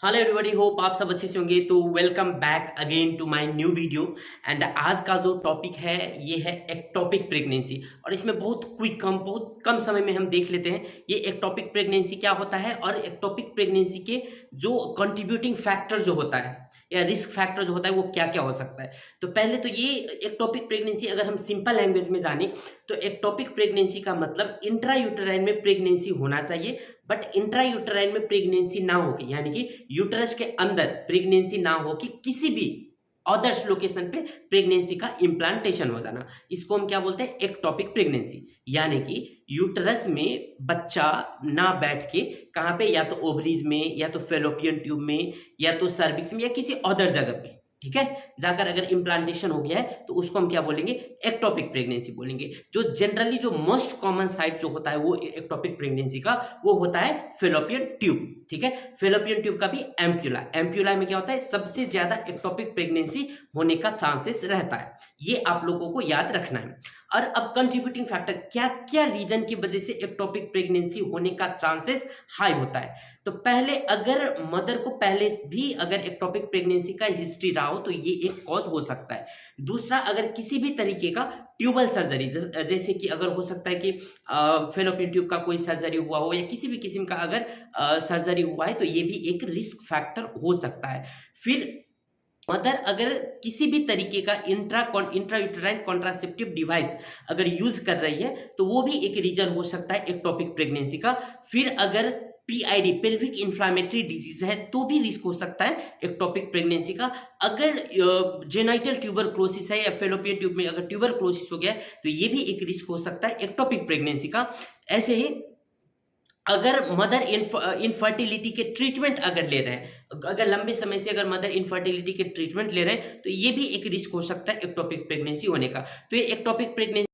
Hello everybody, hope आप सब अच्छे से होंगे। तो welcome back again to my new video. And आज का जो टॉपिक है ये है एक्टोपिक प्रेगनेंसी। और इसमें बहुत कम समय में हम देख लेते हैं ये एक्टोपिक प्रेगनेंसी क्या होता है और एक्टोपिक प्रेगनेंसी के जो कंट्रीब्यूटिंग फैक्टर जो होता है या रिस्क फैक्टर जो होता है वो क्या क्या हो सकता है। तो पहले तो ये एक्टोपिक प्रेगनेंसी अगर हम सिंपल लैंग्वेज में जाने तो एक्टोपिक प्रेगनेंसी का मतलब इंट्रा यूटेराइन में प्रेगनेंसी होना चाहिए, बट इंट्रा यूटेराइन में प्रेगनेंसी ना हो कि यानी कि यूटरस के अंदर प्रेगनेंसी ना हो कि किसी भी अदर्स लोकेशन पे प्रेगनेंसी का इम्प्लांटेशन हो जाना, इसको हम क्या बोलते हैं एक्टोपिक प्रेगनेंसी। यानी कि यूटरस में बच्चा ना बैठ के कहाँ पे, या तो ओवरीज में या तो फेलोपियन ट्यूब में या तो सर्विक्स में या किसी अदर जगह पे, ठीक है, जाकर अगर इम्प्लांटेशन हो गया है तो उसको हम क्या बोलेंगे एक्टोपिक प्रेगनेंसी बोलेंगे। जो जनरली जो मोस्ट कॉमन साइट जो होता है वो एक्टोपिक प्रेगनेंसी का वो होता है फेलोपियन ट्यूब, ठीक है। फेलोपियन ट्यूब का भी एम्प्यूला, एम्प्यूला में क्या होता है सबसे ज्यादा एक्टोपिक प्रेगनेंसी होने का चांसेस रहता है, ये आप लोगों को याद रखना है। और अब कंट्रीब्यूटिंग फैक्टर क्या क्या रीजन की वजह से एक्टोपिक प्रेगनेंसी होने का चांसेस हाई होता है। तो पहले अगर मदर को पहले भी अगर एक्टोपिक प्रेगनेंसी का हिस्ट्री रहा हो तो ये एक कॉज हो सकता है। दूसरा, अगर किसी भी तरीके का ट्यूबल सर्जरी जैसे कि अगर हो सकता है कि फेलोपियन ट्यूब का कोई सर्जरी हुआ हो या किसी भी किस्म का अगर सर्जरी हुआ है तो ये भी एक रिस्क फैक्टर हो सकता है। फिर मदर अगर किसी भी तरीके का इंट्रायूटेराइन कॉन्ट्रासेप्टिव डिवाइस अगर यूज कर रही है तो वो भी एक रीजन हो सकता है एक्टोपिक प्रेगनेंसी का। फिर अगर पीआईडी पेल्विक इन्फ्लामेटरी डिजीज है तो भी रिस्क हो सकता है एक्टोपिक प्रेगनेंसी का। अगर जेनाइटल ट्यूबरक्लोसिस है या फेलोपियन ट्यूब में अगर ट्यूबरक्लोसिस हो गया है तो ये भी एक रिस्क हो सकता है एक्टोपिक प्रेगनेंसी का। ऐसे ही अगर मदर इनफर्टिलिटी के ट्रीटमेंट अगर ले रहे हैं, अगर लंबे समय से अगर मदर इनफर्टिलिटी के ट्रीटमेंट ले रहे हैं तो ये भी एक रिस्क हो सकता है एक्टोपिक प्रेगनेंसी होने का। तो ये एक्टोपिक प्रेगनेंसी